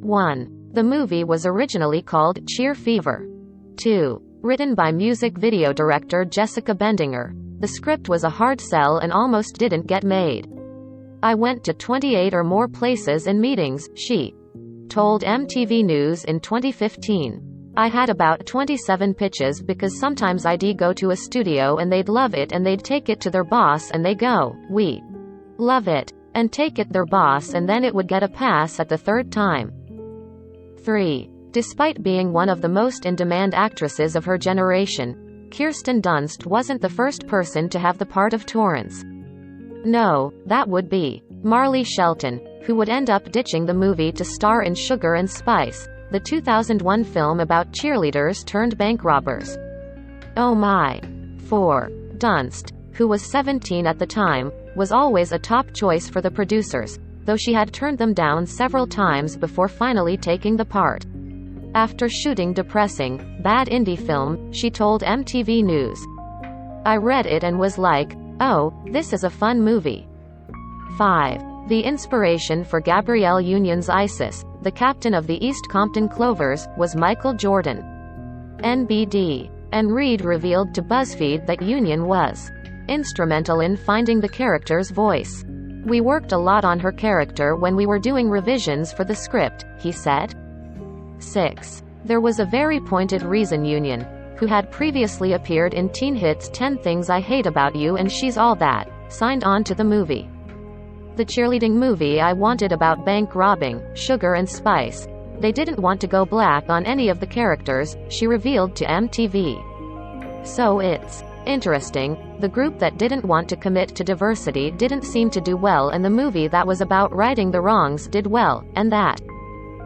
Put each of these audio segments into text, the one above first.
1. The movie was originally called Cheer Fever. 2. Written by music video director Jessica Bendinger. The script was a hard sell and almost didn't get made. I went to 28 or more places and meetings, she told MTV News in 2015. I had about 27 pitches because sometimes I'd go to a studio and they'd love it and they'd take it to their boss and they go, "We love it," and take it their boss and then it would get a pass at the third time. 3. Despite being one of the most in-demand actresses of her generation, Kirsten Dunst wasn't the first person to have the part of Torrance. No, that would be Marley Shelton, who would end up ditching the movie to star in Sugar and Spice, the 2001 film about cheerleaders turned bank robbers. Oh my. 4. Dunst, who was 17 at the time, was always a top choice for the producers, though she had turned them down several times before finally taking the part. After shooting depressing, bad indie film, she told MTV News, "I read it and was like, oh, this is a fun movie." 5. The inspiration for Gabrielle Union's Isis, the captain of the East Compton Clovers, was Michael Jordan. NBD. And Reed revealed to BuzzFeed that Union was instrumental in finding the character's voice. "We worked a lot on her character when we were doing revisions for the script," he said. 6. There was a very pointed reason Union, who had previously appeared in Teen Hit's 10 Things I Hate About You and She's All That, signed on to the movie. The cheerleading movie I wanted about bank robbing, Sugar and Spice. They didn't want to go black on any of the characters, she revealed to MTV. So it's interesting, the group that didn't want to commit to diversity didn't seem to do well and the movie that was about righting the wrongs did well, and that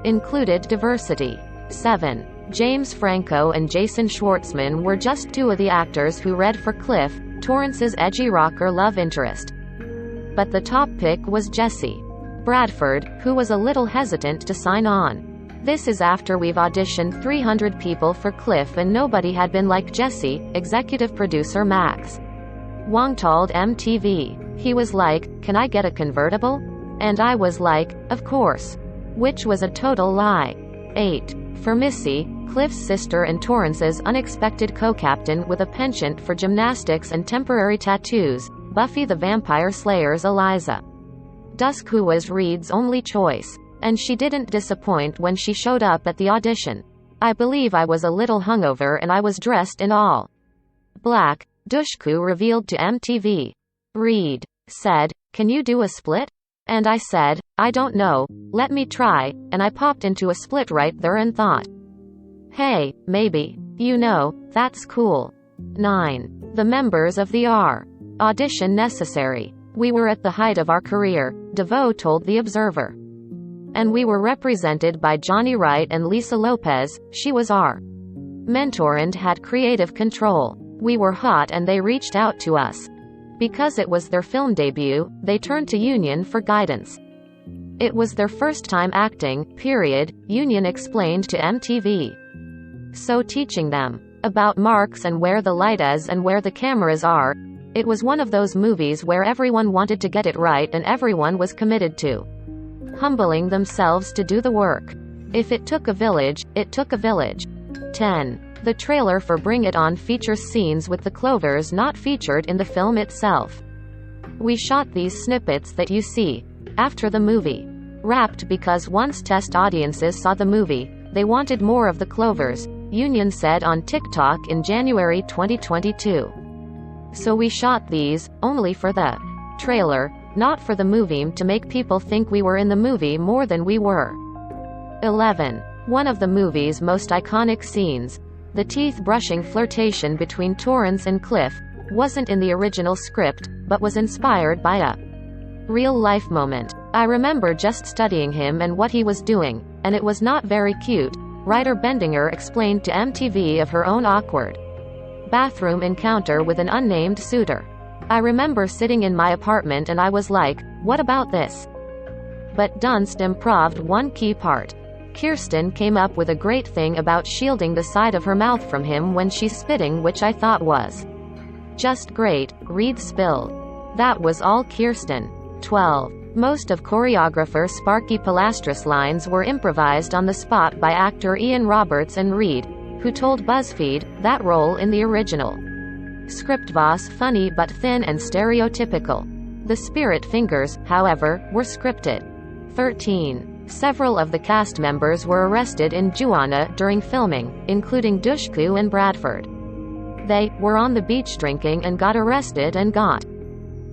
included diversity. 7. James Franco and Jason Schwartzman were just two of the actors who read for Cliff, Torrance's edgy rocker love interest. But the top pick was Jesse Bradford, who was a little hesitant to sign on. "This is after we've auditioned 300 people for Cliff and nobody had been like Jesse," executive producer Max Wong told MTV. He was like, "Can I get a convertible?" And I was like, "Of course." Which was a total lie. 8. For Missy, Cliff's sister and Torrance's unexpected co-captain with a penchant for gymnastics and temporary tattoos, Buffy the Vampire Slayer's Eliza. Dusk, who was Reed's only choice. And she didn't disappoint when she showed up at the audition. "I believe I was a little hungover and I was dressed in all black," Dushku revealed to MTV. Reed said, "Can you do a split?" And I said, "I don't know, let me try," and I popped into a split right there and thought, "Hey, maybe. You know, that's cool." 9. The members of the R audition necessary. "We were at the height of our career," DeVoe told The Observer. "And we were represented by Johnny Wright and Lisa Lopez, she was our mentor and had creative control. We were hot and they reached out to us. Because it was their film debut, they turned to Union for guidance. It was their first time acting, period," Union explained to MTV. "So teaching them about marks and where the light is and where the cameras are, it was one of those movies where everyone wanted to get it right and everyone was committed to humbling themselves to do the work. If it took a village, it took a village." 10. The trailer for Bring It On features scenes with the Clovers not featured in the film itself. "We shot these snippets that you see after the movie. Wrapped because once test audiences saw the movie, they wanted more of the Clovers," Union said on TikTok in January 2022. "So we shot these, only for the trailer, not for the movie, to make people think we were in the movie more than we were." 11. One of the movie's most iconic scenes, the teeth-brushing flirtation between Torrance and Cliff, wasn't in the original script, but was inspired by a real-life moment. "I remember just studying him and what he was doing, and it was not very cute," writer Bendinger explained to MTV of her own awkward bathroom encounter with an unnamed suitor. "I remember sitting in my apartment and I was like, what about this?" But Dunst improv'd one key part. Kirsten came up with a great thing about shielding the side of her mouth from him when she's spitting, which I thought was just great, Reed spilled. That was all Kirsten. 12. Most of choreographer Sparky Pilastris' lines were improvised on the spot by actor Ian Roberts and Reed, who told BuzzFeed that role in the original script was funny but thin and stereotypical. The spirit fingers, however, were scripted. 13. Several of the cast members were arrested in Juana during filming, including Dusk and Bradford. They were on the beach drinking and got arrested and got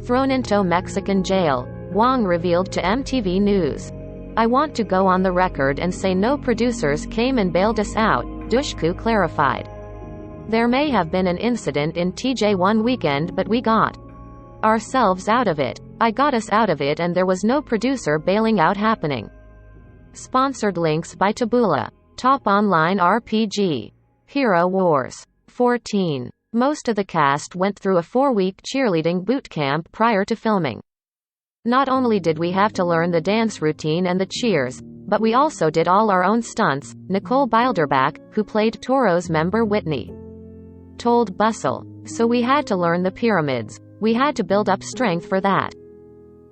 thrown into Mexican jail, Wong revealed to MTV News. I want to go on the record and say no producers came and bailed us out, Dusk clarified. There may have been an incident in TJ one weekend, but we got ourselves out of it. I got us out of it and there was no producer bailing out happening. Sponsored links by Taboola. Top online RPG. Hero Wars. 14. Most of the cast went through a 4-week cheerleading boot camp prior to filming. Not only did we have to learn the dance routine and the cheers, but we also did all our own stunts, Nicole Bilderback, who played Toro's member Whitney, told Bustle. So we had to learn the pyramids. We had to build up strength for that.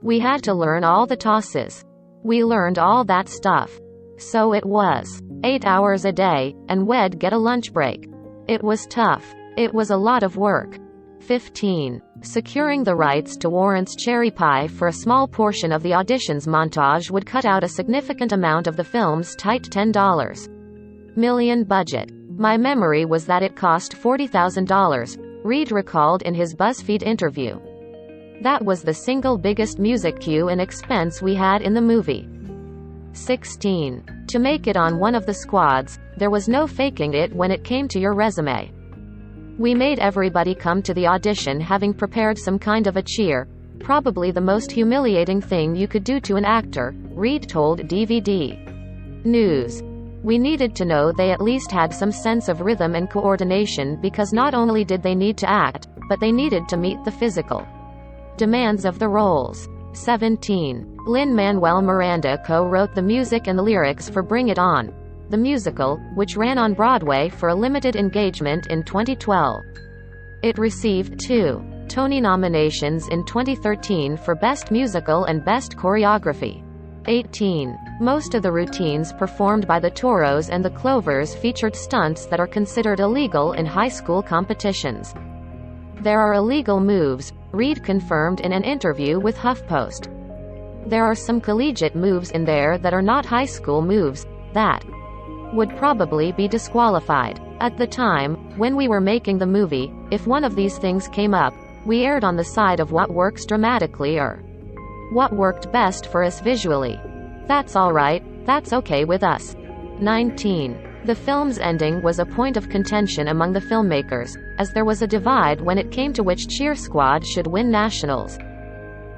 We had to learn all the tosses. We learned all that stuff. So it was 8 hours a day, and we'd get a lunch break. It was tough. It was a lot of work. 15. Securing the rights to Warrant's Cherry Pie for a small portion of the auditions montage would cut out a significant amount of the film's tight $10 million budget. My memory was that it cost $40,000, Reed recalled in his BuzzFeed interview. That was the single biggest music cue and expense we had in the movie. 16. To make it on one of the squads, there was no faking it when it came to your resume. We made everybody come to the audition having prepared some kind of a cheer, probably the most humiliating thing you could do to an actor, Reed told DVD News. We needed to know they at least had some sense of rhythm and coordination because not only did they need to act, but they needed to meet the physical demands of the roles. 17. Lin-Manuel Miranda co-wrote the music and lyrics for Bring It On, the musical, which ran on Broadway for a limited engagement in 2012. It received 2 Tony nominations in 2013 for Best Musical and Best Choreography. 18. Most of the routines performed by the Toros and the Clovers featured stunts that are considered illegal in high school competitions. There are illegal moves, Reed confirmed in an interview with HuffPost. There are some collegiate moves in there that are not high school moves, that would probably be disqualified. At the time, when we were making the movie, if one of these things came up, we erred on the side of what works dramatically or what worked best for us visually. That's alright, that's okay with us. 19. The film's ending was a point of contention among the filmmakers, as there was a divide when it came to which cheer squad should win nationals.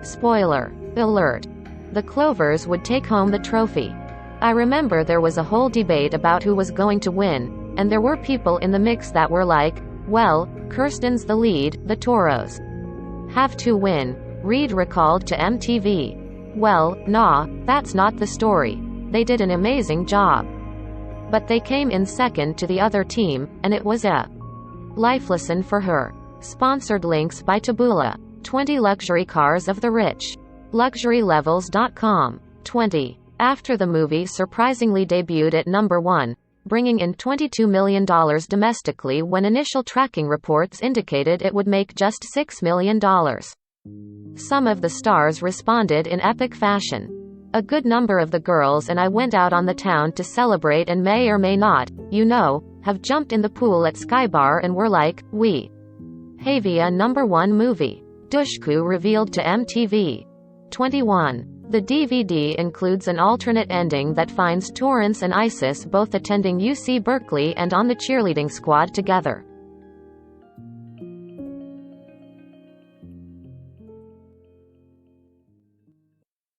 Spoiler alert. The Clovers would take home the trophy. I remember there was a whole debate about who was going to win, and there were people in the mix that were like, well, Kirsten's the lead, the Toros have to win, Reed recalled to MTV. Well, nah, that's not the story. They did an amazing job. But they came in second to the other team, and it was a life lesson for her. Sponsored links by Taboola. 20 luxury cars of the rich. LuxuryLevels.com. 20. After the movie surprisingly debuted at number 1, bringing in $22 million domestically when initial tracking reports indicated it would make just $6 million. Some of the stars responded in epic fashion. A good number of the girls and I went out on the town to celebrate and may or may not, you know, have jumped in the pool at Skybar and were like, we have a number 1 movie. Dushku revealed to MTV. 21. The DVD includes an alternate ending that finds Torrance and Isis both attending UC Berkeley and on the cheerleading squad together.